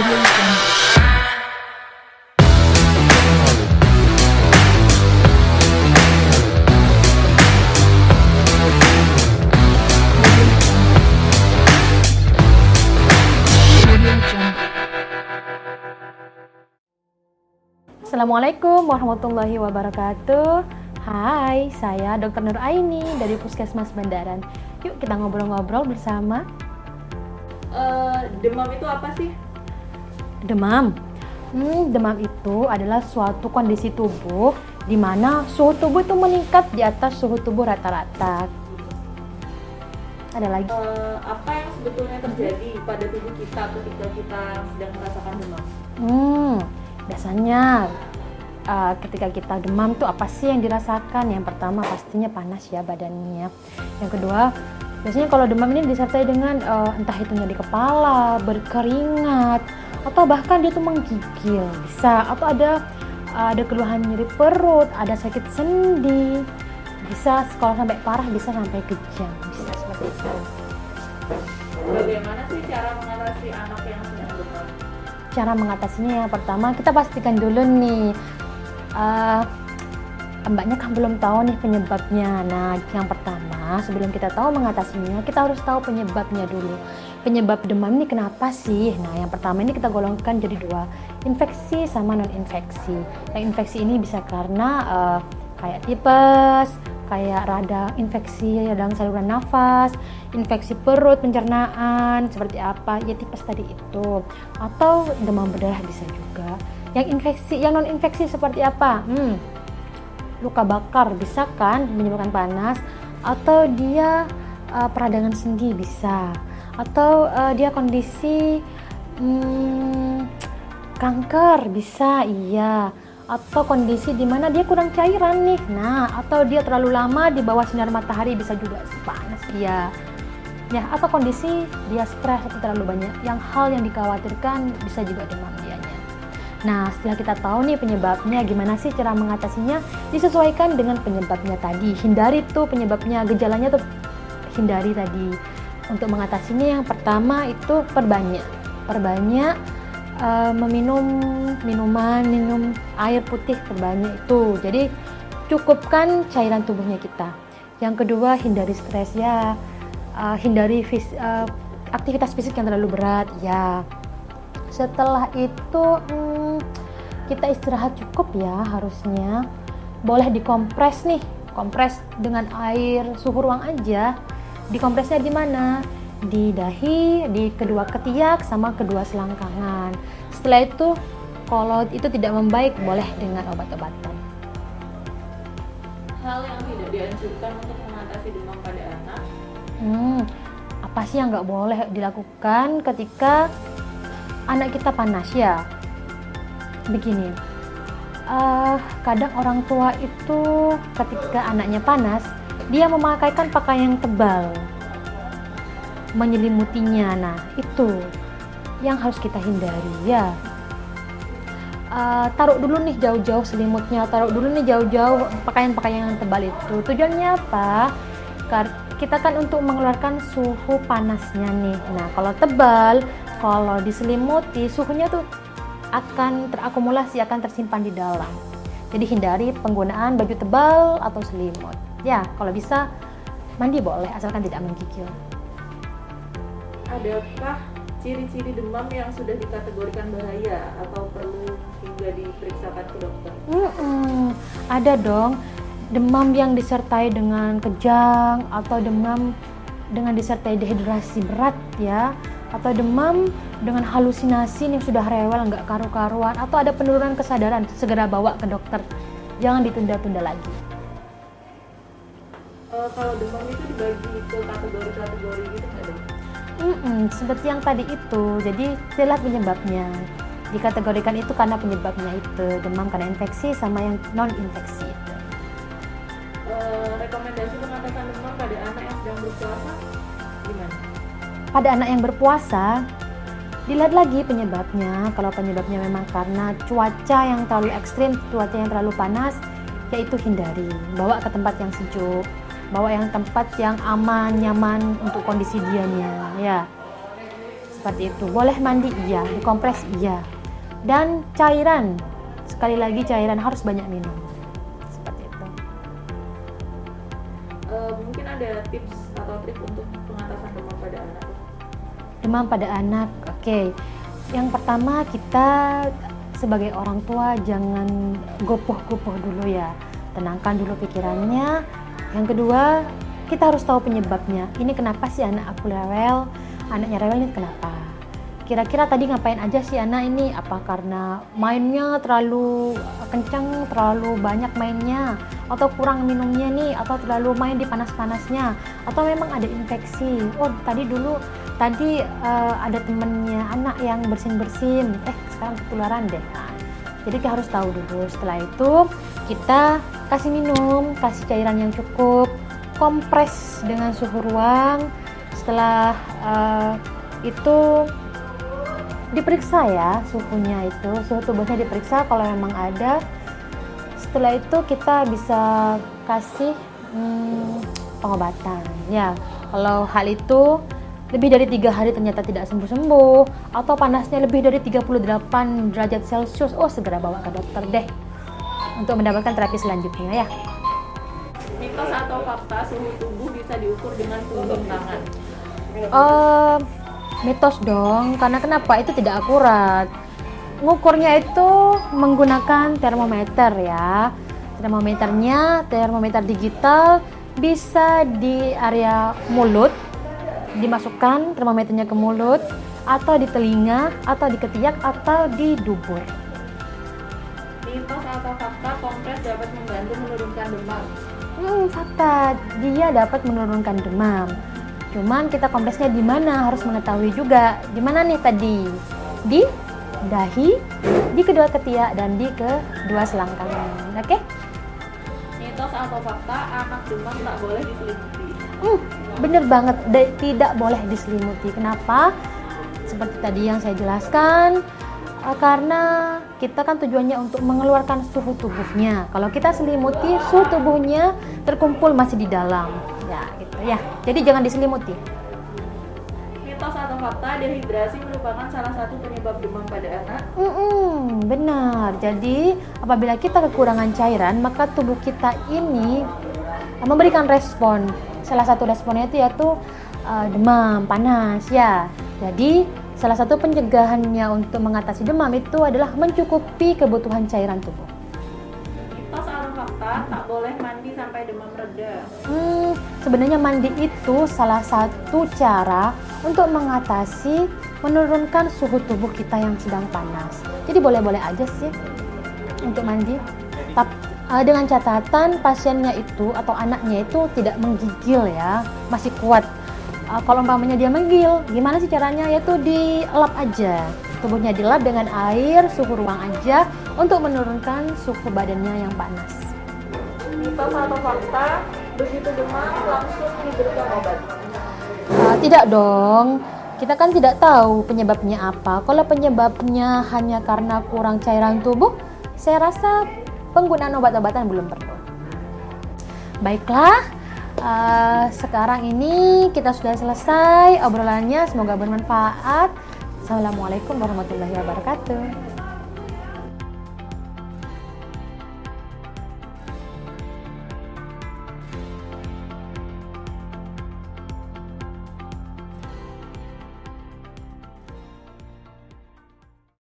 Audio Jungle. Audio Jungle. Assalamualaikum warahmatullahi wabarakatuh. Hai, saya Dr. Nur Aini dari Puskesmas Bandaran. Yuk kita ngobrol-ngobrol bersama. Demam itu apa sih? Demam. Demam itu adalah suatu kondisi tubuh di mana suhu tubuh itu meningkat di atas suhu tubuh rata-rata. Ada lagi? Apa yang sebetulnya terjadi pada tubuh kita ketika kita sedang merasakan demam? Biasanya ketika kita demam tuh apa sih yang dirasakan? Yang pertama pastinya panas ya badannya. Yang kedua, biasanya kalau demam ini disertai dengan entah itu nyeri kepala, berkeringat, atau bahkan dia tuh menggigil, bisa. Atau ada keluhan nyeri perut, ada sakit sendi, bisa kalau sampai parah bisa sampai kejang, bisa seperti itu. Bagaimana sih cara mengatasi anak yang sedang demam? Cara mengatasinya yang pertama kita pastikan dulu nih mbaknya kan belum tahu nih penyebabnya. Nah, yang pertama sebelum kita tahu mengatasinya kita harus tahu penyebabnya dulu. Penyebab demam ini kenapa sih? Nah, yang pertama ini kita golongkan jadi dua, infeksi sama non infeksi. Yang infeksi ini bisa karena kayak tipes, kayak rada infeksi dalam saluran nafas, infeksi perut, pencernaan, seperti apa, ya tipes tadi itu, atau demam berdarah bisa juga. Yang infeksi, yang non infeksi seperti apa? Luka bakar bisa kan menyebabkan panas, atau dia peradangan sendi bisa, atau dia kondisi kanker bisa, iya. Atau kondisi di mana dia kurang cairan nih. Nah, atau dia terlalu lama di bawah sinar matahari bisa juga panas dia. Ya, atau kondisi dia stres atau terlalu banyak. Yang hal yang dikhawatirkan bisa juga demam dianya. Nah, setelah kita tahu nih penyebabnya, gimana sih cara mengatasinya? Disesuaikan dengan penyebabnya tadi. Hindari tuh penyebabnya, gejalanya tuh hindari tadi. Untuk mengatasinya yang pertama itu perbanyak minum air putih terbanyak itu. Jadi cukupkan cairan tubuhnya kita. Yang kedua, hindari stres ya. Hindari aktivitas fisik yang terlalu berat ya. Setelah itu kita istirahat cukup ya harusnya. Boleh dikompres nih. Kompres dengan air suhu ruang aja. Dikompresnya di mana? Di dahi, di kedua ketiak, sama kedua selangkangan. Setelah itu, kalau itu tidak membaik, boleh dengan obat-obatan. Hal yang tidak dianjurkan untuk mengatasi demam pada anak? Apa sih yang nggak boleh dilakukan ketika anak kita panas ya? Begini, kadang orang tua itu ketika anaknya panas, dia memakaikan pakaian yang tebal, menyelimutinya. Nah, itu yang harus kita hindari ya. Taruh dulu nih jauh-jauh selimutnya, taruh dulu nih jauh-jauh pakaian-pakaian yang tebal itu. Tujuannya apa? Kita kan untuk mengeluarkan suhu panasnya nih. Nah, kalau tebal, kalau diselimuti, suhunya tuh akan terakumulasi, akan tersimpan di dalam. Jadi hindari penggunaan baju tebal atau selimut. Ya, kalau bisa mandi boleh asalkan tidak menggigil. Adakah ciri-ciri demam yang sudah dikategorikan bahaya atau perlu hingga diperiksakan ke dokter? Ada dong, demam yang disertai dengan kejang, atau demam dengan disertai dehidrasi berat ya, atau demam dengan halusinasi yang sudah rewel, nggak karu-karuan, atau ada penurunan kesadaran, segera bawa ke dokter, jangan ditunda-tunda lagi. Kalau demam itu dibagi ke kategori-kategori gitu nggak dong? Seperti yang tadi itu, jadi itulah penyebabnya. Dikategorikan itu karena penyebabnya itu, demam karena infeksi sama yang non-infeksi itu. Rekomendasi pengatasan demam pada anak yang sedang berpuasa gimana? Pada anak yang berpuasa, dilihat lagi penyebabnya. Kalau penyebabnya memang karena cuaca yang terlalu ekstrim, cuaca yang terlalu panas, yaitu hindari. Bawa ke tempat yang sejuk, bawa yang tempat yang aman, nyaman untuk kondisi dianya ya. Seperti itu. Boleh mandi iya, dikompres iya. Dan cairan, sekali lagi cairan harus banyak minum. Seperti itu. Mungkin ada tips atau trik untuk pengatasan demam pada anak? Demam pada anak, oke. Yang pertama, kita sebagai orang tua jangan gopoh-gopoh dulu ya. Tenangkan dulu pikirannya. Yang kedua, kita harus tahu penyebabnya. Ini kenapa sih anak aku rewel? Anaknya rewel ini kenapa? Kira-kira tadi ngapain aja sih anak ini? Apa karena mainnya terlalu kencang, terlalu banyak mainnya? Atau kurang minumnya nih? Atau terlalu main di panas-panasnya? Atau memang ada infeksi? Oh tadi ada temennya anak yang bersin-bersin. Sekarang ketularan deh. Nah, jadi kita harus tahu dulu. Setelah itu kita kasih minum, kasih cairan yang cukup, kompres dengan suhu ruang. Setelah itu diperiksa ya suhunya itu, suhu tubuhnya diperiksa kalau memang ada. Setelah itu kita bisa kasih pengobatan ya. Kalau hal itu lebih dari 3 hari ternyata tidak sembuh-sembuh atau panasnya lebih dari 38 derajat Celcius, segera bawa ke dokter deh untuk mendapatkan terapi selanjutnya ya. Mitos atau fakta suhu tubuh bisa diukur dengan punggung tangan? Mitos dong, karena kenapa? Itu tidak akurat. Ngukurnya itu menggunakan termometer ya. Termometernya termometer digital, bisa di area mulut, dimasukkan termometernya ke mulut, atau di telinga, atau di ketiak, atau di dubur. Mitos atau fakta kompres dapat membantu menurunkan demam? Fakta, dia dapat menurunkan demam. Cuman kita kompresnya di mana harus mengetahui juga. Di mana nih tadi? Di dahi, di kedua ketiak, dan di kedua selangkangan. Oke? Mitos atau fakta anak demam tak boleh diselimuti? Bener banget, tidak boleh diselimuti. Kenapa? Seperti tadi yang saya jelaskan, karena kita kan tujuannya untuk mengeluarkan suhu tubuhnya. Kalau kita selimuti, suhu tubuhnya terkumpul masih di dalam. Ya, gitu ya. Jadi jangan diselimuti. Mitos atau fakta dehidrasi merupakan salah satu penyebab demam pada anak? Benar. Jadi apabila kita kekurangan cairan, maka tubuh kita ini memberikan respon. Salah satu responnya itu yaitu demam, panas ya. Jadi salah satu pencegahannya untuk mengatasi demam itu adalah mencukupi kebutuhan cairan tubuh. Mitos atau fakta tak boleh mandi sampai demam reda? Sebenarnya mandi itu salah satu cara untuk mengatasi, menurunkan suhu tubuh kita yang sedang panas. Jadi boleh-boleh aja sih untuk mandi. Tapi dengan catatan pasiennya itu atau anaknya itu tidak menggigil ya, masih kuat. Kalau umpamanya dia menggigil, gimana sih caranya? Yaitu dilap aja. Tubuhnya dilap dengan air, suhu ruang aja untuk menurunkan suhu badannya yang panas. Mitos atau fakta begitu demam langsung diberikan obat? Tidak dong. Kita kan tidak tahu penyebabnya apa. Kalau penyebabnya hanya karena kurang cairan tubuh, saya rasa penggunaan obat-obatan belum perlu. Baiklah, sekarang ini kita sudah selesai obrolannya. Semoga bermanfaat. Assalamualaikum warahmatullahi wabarakatuh.